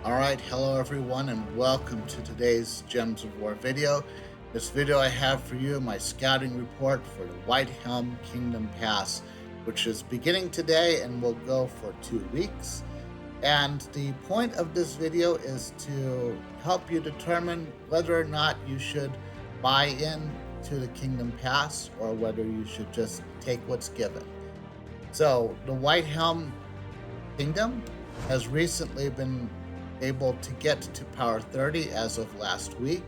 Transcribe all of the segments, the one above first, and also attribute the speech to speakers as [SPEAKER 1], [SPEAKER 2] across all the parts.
[SPEAKER 1] Alright, hello everyone and welcome to today's Gems of War video. This video I have for you my scouting report for the Whitehelm Kingdom Pass, which is beginning today and will go for 2 weeks. And the point of this video is to help you determine whether or not you should buy in to the Kingdom Pass or whether you should just take what's given. So the Whitehelm Kingdom has recently been able to get to power 30 as of last week.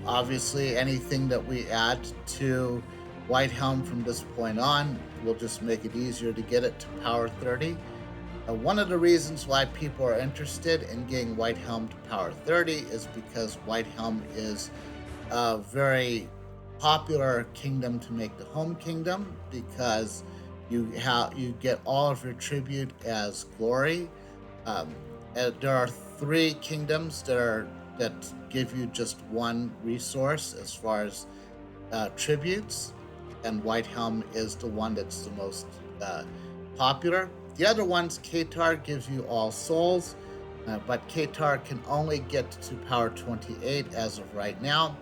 [SPEAKER 1] Obviously, anything that we add to Whitehelm from this point on will just make it easier to get it to power 30. One of the reasons why people are interested in getting Whitehelm to power 30 is because Whitehelm is a very popular kingdom to make the home kingdom, because you get all of your tribute as glory. There are 3 kingdoms that give you just one resource as far as tributes, and Whitehelm is the one that's the most popular. The other ones, Qatar gives you all souls, but Qatar can only get to power 28 as of right now.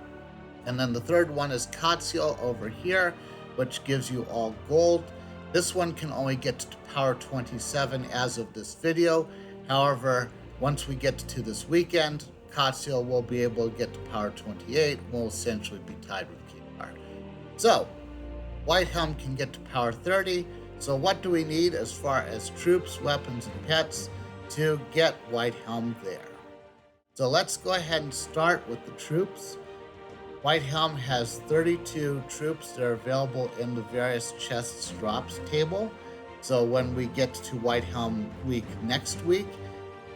[SPEAKER 1] And then the third one is Qatil over here, which gives you all gold. This one can only get to power 27 as of this video. However, once we get to this weekend, Qatil will be able to get to power 28, will essentially be tied with Qatar. So, Whitehelm can get to power 30. So what do we need as far as troops, weapons, and pets to get Whitehelm there? So let's go ahead and start with the troops. Whitehelm has 32 troops that are available in the various chests drops table. So when we get to Whitehelm week next week,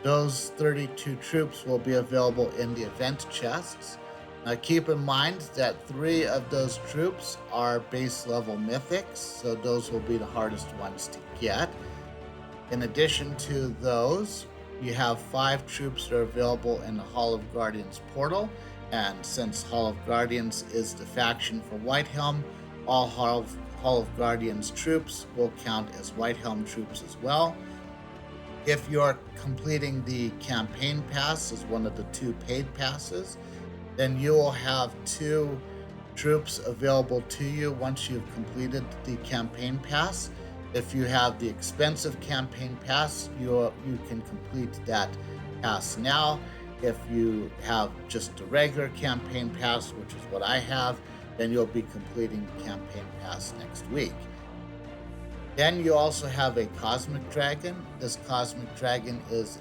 [SPEAKER 1] those 32 troops will be available in the event chests. Now keep in mind that 3 of those troops are base level mythics, so those will be the hardest ones to get. In addition to those, you have 5 troops that are available in the Hall of Guardians portal, and since Hall of Guardians is the faction for Whitehelm, all Hall of Guardians troops will count as Whitehelm troops as well. If you're completing the campaign pass as one of the 2 paid passes, then you will have 2 troops available to you once you've completed the campaign pass. If you have the expensive campaign pass, you can complete that pass now. If you have just a regular campaign pass, which is what I have, then you'll be completing the campaign pass next week. Then you also have a Cosmic Dragon. This Cosmic Dragon is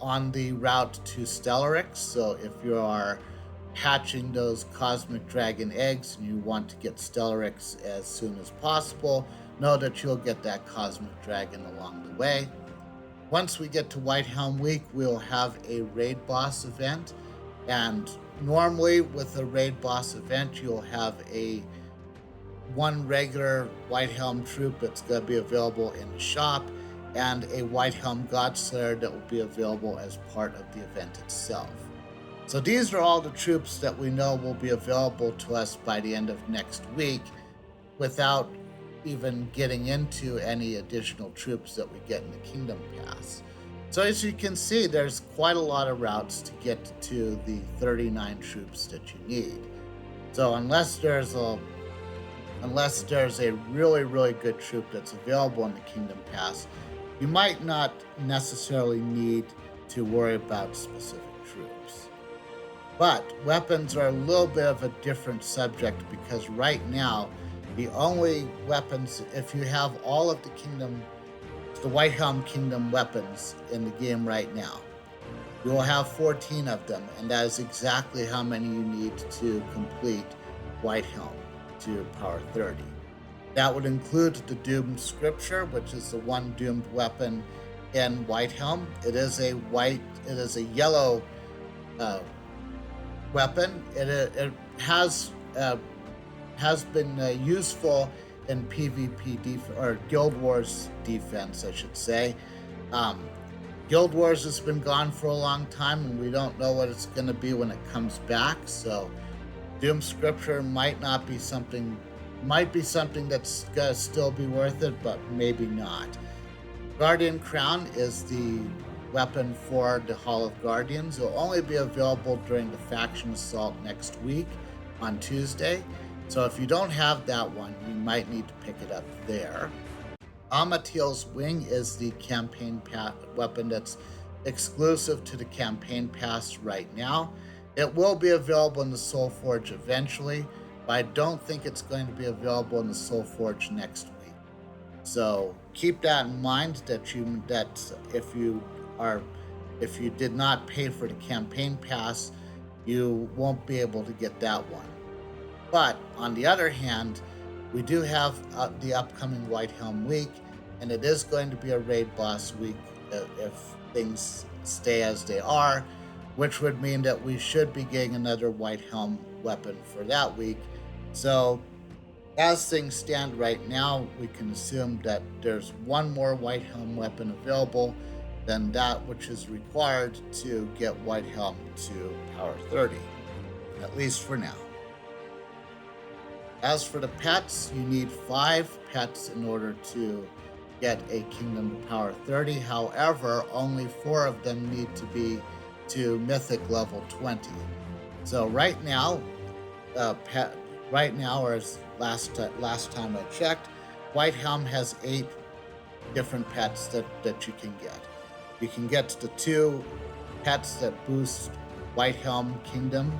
[SPEAKER 1] on the route to Stellarix. So if you are hatching those Cosmic Dragon eggs and you want to get Stellarix as soon as possible, know that you'll get that Cosmic Dragon along the way. Once we get to Whitehelm week, we'll have a raid boss event, and normally with a raid boss event, you'll have one regular Whitehelm troop that's going to be available in the shop, and a Whitehelm Godslayer that will be available as part of the event itself. So these are all the troops that we know will be available to us by the end of next week, without even getting into any additional troops that we get in the Kingdom Pass. So as you can see, there's quite a lot of routes to get to the 39 troops that you need. So unless there's a really, really good troop that's available in the Kingdom Pass, you might not necessarily need to worry about specific troops. But weapons are a little bit of a different subject, because right now, the only weapons, if you have all of the Whitehelm Kingdom weapons in the game right now, you will have 14 of them, and that is exactly how many you need to complete Whitehelm to power 30. That would include the Doomed Scripture, which is the one doomed weapon in Whitehelm. It is a yellow weapon. It has been useful in PvP or Guild Wars defense, I should say. Guild Wars has been gone for a long time, and we don't know what it's going to be when it comes back. So, Doom Scripture might be something that's going to still be worth it, but maybe not. Guardian Crown is the weapon for the Hall of Guardians. It'll only be available during the faction assault next week on Tuesday. So if you don't have that one, you might need to pick it up there. Amatiel's Wing is the campaign weapon that's exclusive to the campaign pass right now. It will be available in the Soul Forge eventually, but I don't think it's going to be available in the Soul Forge next week. So keep that in mind that if you did not pay for the campaign pass, you won't be able to get that one. But on the other hand, we do have the upcoming Whitehelm week, and it is going to be a raid boss week if things stay as they are, which would mean that we should be getting another Whitehelm weapon for that week. So as things stand right now, we can assume that there's one more Whitehelm weapon available than that which is required to get Whitehelm to power 30, at least for now. As for the pets, you need 5 pets in order to get a kingdom to power 30. However, only 4 of them need to be to mythic level 20. So right now, or as last time I checked, Whitehelm has 8 different pets that you can get. You can get the 2 pets that boost Whitehelm Kingdom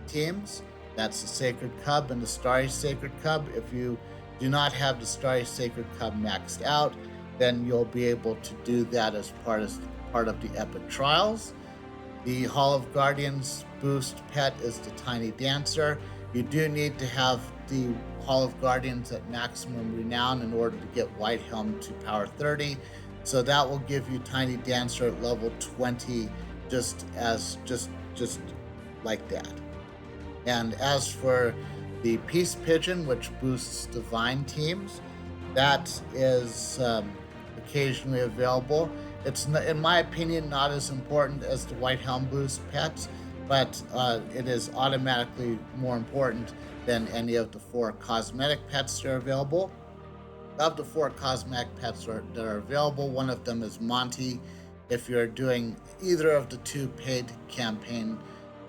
[SPEAKER 1] teams. That's the Sacred Cub and the Starry Sacred Cub. If you do not have the Starry Sacred Cub maxed out, then you'll be able to do that as part of the Epic Trials. The Hall of Guardians boost pet is the Tiny Dancer. You do need to have the Hall of Guardians at maximum renown in order to get Whitehelm to power 30. So that will give you Tiny Dancer at level 20 just like that. And as for the Peace Pigeon, which boosts divine teams, that is occasionally available. It's, in my opinion, not as important as the Whitehelm boost pets, but it is automatically more important than any of the 4 cosmetic pets that are available. Of the 4 cosmetic pets that are available, one of them is Monty. If you're doing either of the 2 paid campaign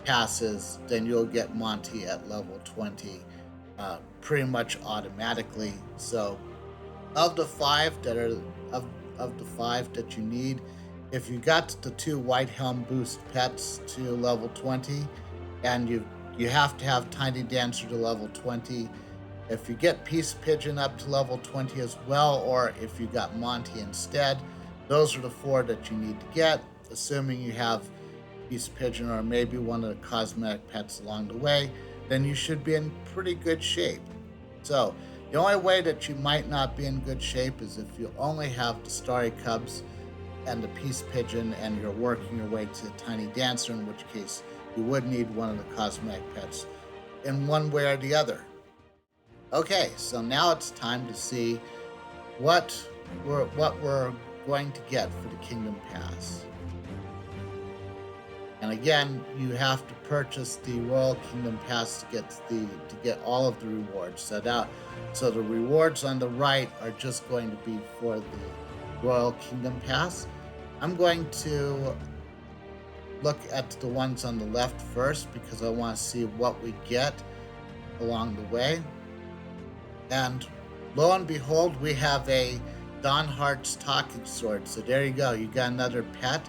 [SPEAKER 1] passes, then you'll get Monty at level 20 pretty much automatically. So of the 5 that you need, if you got the 2 Whitehelm boost pets to level 20, and you have to have Tiny Dancer to level 20. If you get Peace Pigeon up to level 20 as well, or if you got Monty instead, those are the 4 that you need to get, assuming you have Peace Pigeon or maybe one of the cosmetic pets along the way, then you should be in pretty good shape. So the only way that you might not be in good shape is if you only have the Starry Cubs and the Peace Pigeon and you're working your way to the Tiny Dancer, in which case you would need one of the cosmetic pets in one way or the other. Okay, so now it's time to see what we're going to get for the Kingdom Pass. And again, you have to purchase the Royal Kingdom Pass to get all of the rewards. So the rewards on the right are just going to be for the Royal Kingdom Pass. I'm going to look at the ones on the left first because I want to see what we get along the way. And lo and behold, we have a Dawnheart's Talking Sword. So there you go. You got another pet.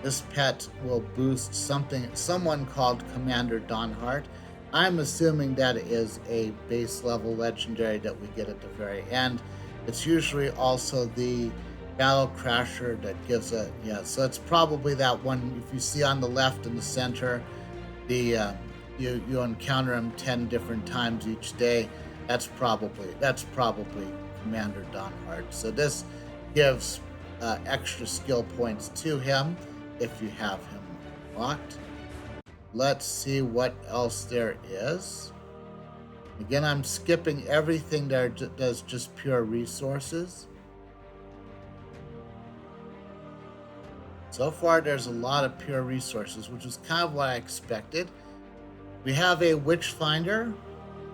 [SPEAKER 1] This pet will boost someone called Commander Dawnheart. I'm assuming that is a base level legendary that we get at the very end. It's usually also the Battle Crasher that gives so it's probably that one. If you see on the left in the center, you encounter him 10 different times each day. That's probably Commander Dawnheart. So this gives extra skill points to him if you have him locked. Let's see what else there is. Again, I'm skipping everything that's just pure resources. So far, there's a lot of pure resources, which is kind of what I expected. We have a Witchfinder.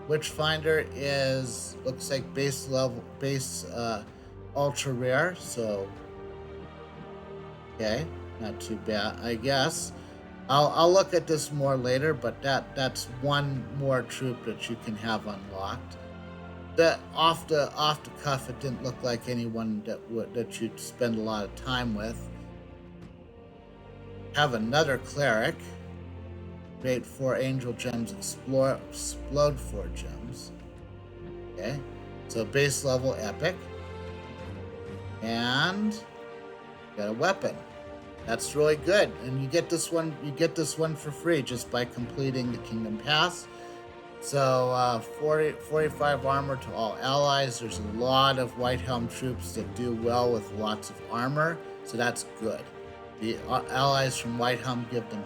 [SPEAKER 1] Witchfinder looks like base ultra rare, so Okay, not too bad, I guess. I'll look at this more later, but that's one more troop that you can have unlocked. That off the cuff, it didn't look like anyone that you'd spend a lot of time with. Have another cleric. Create 4 angel gems. Explode 4 gems. Okay, so base level epic, and got a weapon. That's really good, and you get this one. You get this one for free just by completing the Kingdom Pass. So 45 armor to all allies. There's a lot of Whitehelm troops that do well with lots of armor, so that's good. The allies from Whitehelm give them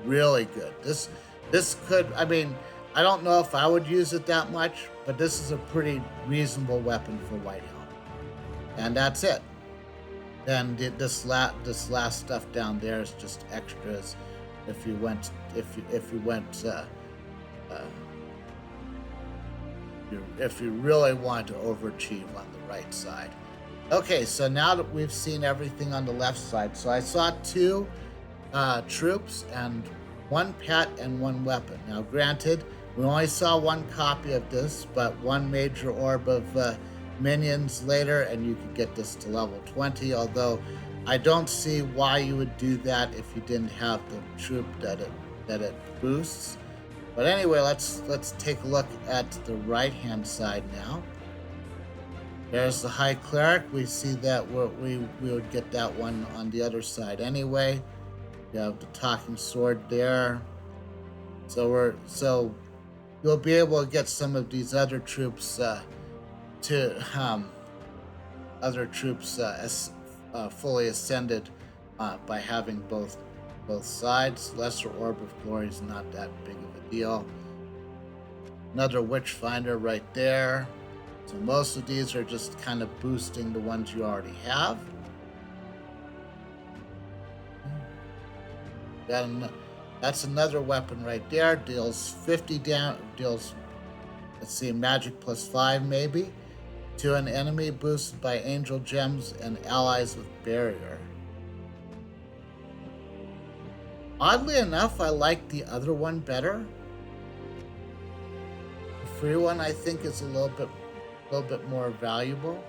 [SPEAKER 1] really good. This could, I mean, I don't know if I would use it that much, but this is a pretty reasonable weapon for Whitehelm. And that's it. Then this last stuff down there is just extras. If you went if you really want to overachieve on the right side. Okay, so now that we've seen everything on the left side, so I saw 2 troops and 1 pet and 1 weapon. Now, granted, we only saw 1 copy of this, but 1 major orb of minions later, and you could get this to level 20. Although I don't see why you would do that if you didn't have the troop that it boosts. But anyway, let's take a look at the right-hand side now. There's the High Cleric. We see that we would get that one on the other side anyway. You have the Talking Sword there. So you'll be able to get some of these other troops fully ascended by having both sides. Lesser Orb of Glory is not that big of a deal. Another Witchfinder right there. So most of these are just kind of boosting the ones you already have. That's another weapon right there. Deals 50 damage. Deals, let's see, magic +5 maybe to an enemy, boosted by angel gems and allies with barrier. Oddly enough, I like the other one better. The free one, I think, is a little bit more valuable.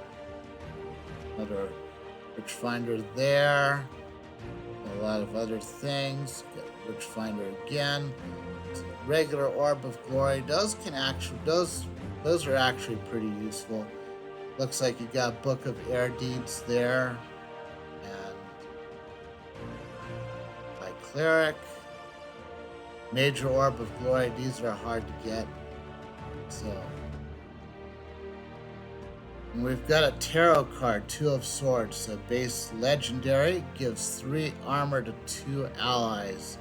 [SPEAKER 1] Another Witchfinder there. A lot of other things. Get Witchfinder again. Regular Orb of Glory. Those are actually pretty useful. Looks like you got Book of Air Deeds there. And by Cleric. Major Orb of Glory. These are hard to get. So, and we've got a tarot card, 2 of Swords. So base legendary, gives 3 armor to 2 allies.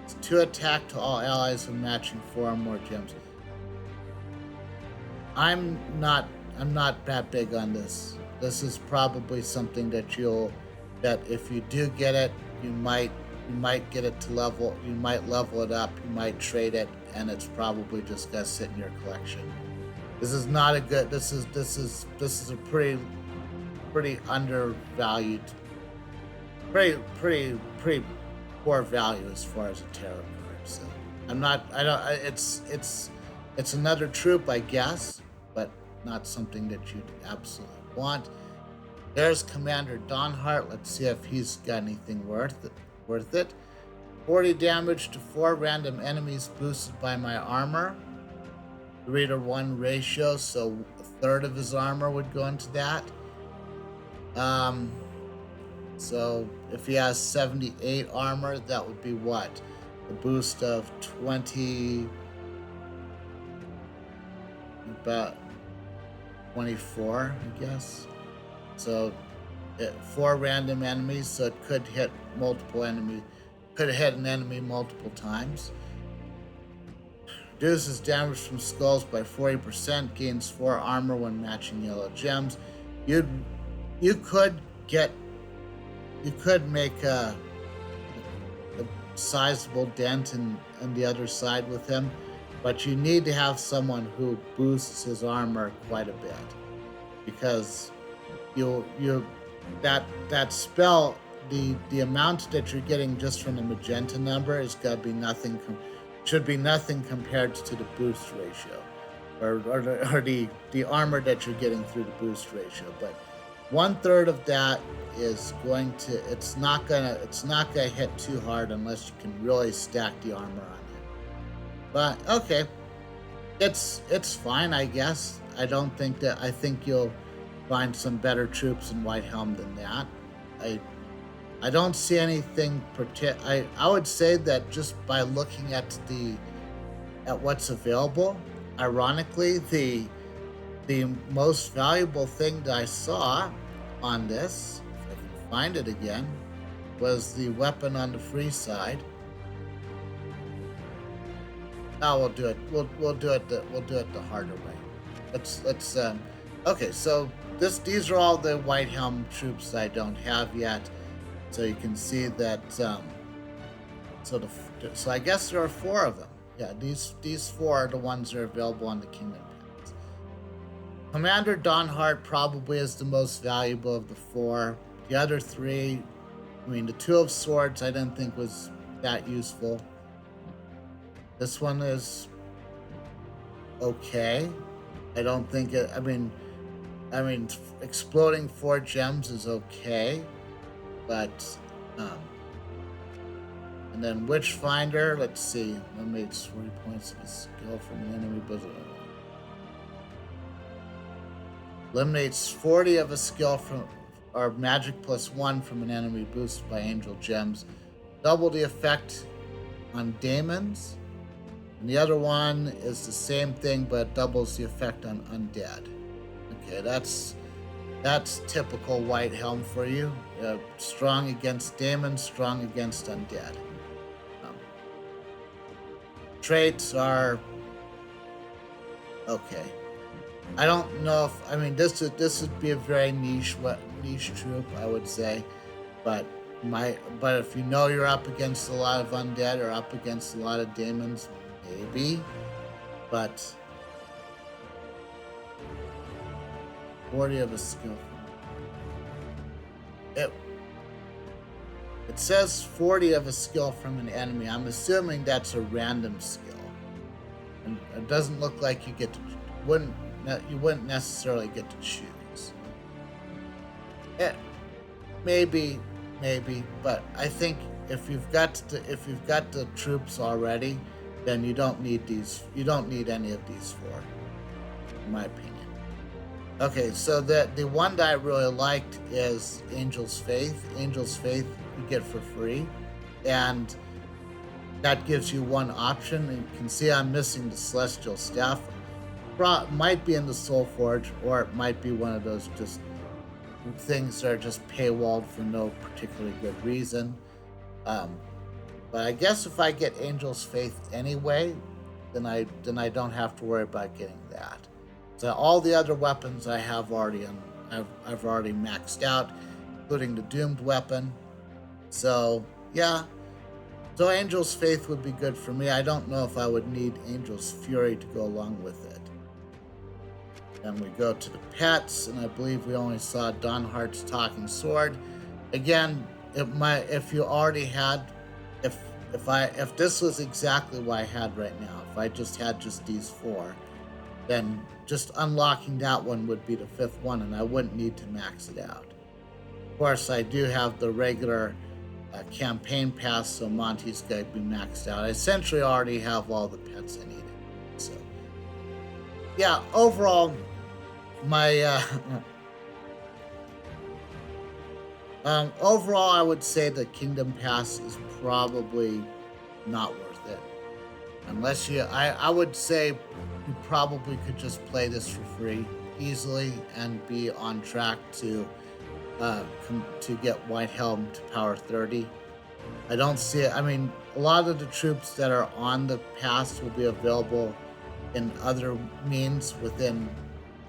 [SPEAKER 1] It's 2 attack to all allies when matching 4 or more gems. I'm not that big on this. This is probably something that if you do get it, you might get it to level. You might level it up. You might trade it, and it's probably just gonna sit in your collection. This is not a good. This is a pretty undervalued, pretty poor value as far as a tarot card. So it's another troop, I guess, but not something that you'd absolutely want. There's Commander Dawnheart. Let's see if he's got anything worth it. 40 damage to 4 random enemies boosted by my armor. 3-to-1 ratio, so a third of his armor would go into that. So if he has 78 armor, that would be what? A boost of 20, about 24, I guess. So 4 random enemies, so it could hit an enemy multiple times. Reduces damage from skulls by 40%, gains 4 armor when matching yellow gems. You could make a sizable dent in the other side with him, but you need to have someone who boosts his armor quite a bit, because that spell, the amount that you're getting just from the magenta number is gonna be nothing. Should be nothing compared to the boost ratio, or the armor that you're getting through the boost ratio. But 1/3 of that is going to. It's not gonna hit too hard unless you can really stack the armor on it. But okay, it's fine, I guess. I think you'll find some better troops in Whitehelm than that. I I don't see anything I would say that just by looking at what's available, ironically, the most valuable thing that I saw on this, if I can find it again, was the weapon on the free side. Oh, we'll do it. We'll do it the harder way. Let's okay, so these are all the Whitehelm troops I don't have yet. So you can see that so I guess there are four of them. Yeah, these four are the ones that are available on the Kingdom Pass. Commander Donhart probably is the most valuable of the four. The other three, I mean, the Two of Swords I didn't think was that useful. This one is okay. I don't think it. I mean, exploding 4 gems is okay, but and then Witchfinder. Let's see. Eliminates 40 points of a skill from an enemy bosom. Eliminates 40 of a skill from or magic +1 from an enemy boosted by angel gems. Double the effect on daemons. And the other one is the same thing, but doubles the effect on undead. Okay, that's typical Whitehelm for you. Strong against daemons, strong against undead. Traits are okay. I don't know if this would be a very niche troop, I would say, but if you know you're up against a lot of undead or up against a lot of daemons, maybe, but 40 of a skill. It says 40 of a skill from an enemy. I'm assuming that's a random skill, and it doesn't look like you wouldn't necessarily get to choose. Maybe, but I think if you've got the troops already, then you don't need any of these four, in my opinion. Okay, so the one that I really liked is Angel's Faith. Angel's Faith you get for free, and that gives you one option. And you can see I'm missing the Celestial Staff. Might be in the Soul Forge, or it might be one of those just things that are just paywalled for no particularly good reason. But I guess if I get Angel's Faith anyway, then I don't have to worry about getting that. So all the other weapons I have I've already maxed out, including the Doomed weapon. So yeah, so Angel's Faith would be good for me. I don't know if I would need Angel's Fury to go along with it. Then we go to the pets, and I believe we only saw Donhart's Talking Sword. Again, if you already had, if this was exactly what I had right now, if I just had just these four, then just unlocking that one would be the fifth one, and I wouldn't need to max it out. Of course, I do have the regular campaign pass, so Monty's going to be maxed out. I essentially already have all the pets I needed. So, yeah, overall, my overall, I would say the Kingdom Pass is probably not worth it. Unless I would say you probably could just play this for free easily and be on track to get Whitehelm to power 30. I don't see it. A lot of the troops that are on the pass will be available in other means within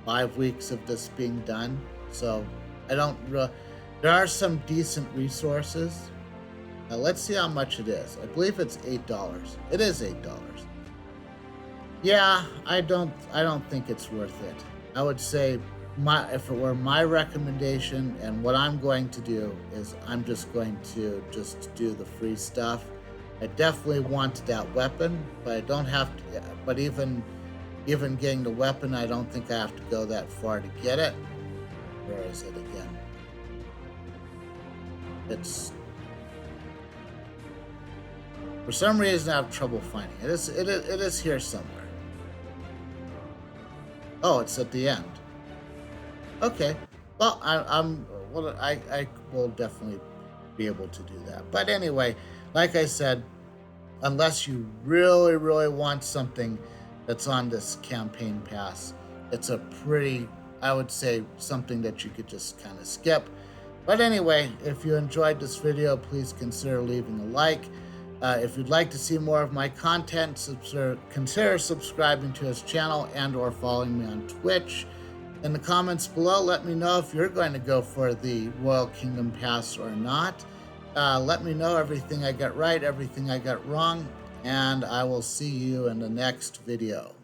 [SPEAKER 1] 5 weeks of this being done. So there are some decent resources. Let's see how much it is. I believe it's $8. It is $8. Yeah, I don't think it's worth it. I would say if it were my recommendation, and what I'm going to do is I'm just going to just do the free stuff. I definitely want that weapon, but I don't have to. But even getting the weapon, I don't think I have to go that far to get it. Where is it again? It's for some reason I have trouble finding it. It is here somewhere. Oh, it's at the end. Okay. Well, I will definitely be able to do that. But anyway, like I said, unless you really, really want something that's on this campaign pass, it's a pretty, I would say, something that you could just kind of skip. But anyway, if you enjoyed this video, please consider leaving a like. If you'd like to see more of my content, consider subscribing to his channel and or following me on Twitch. In the comments below, let me know if you're going to go for the Royal Kingdom Pass or not. Let me know everything I got right, everything I got wrong, and I will see you in the next video.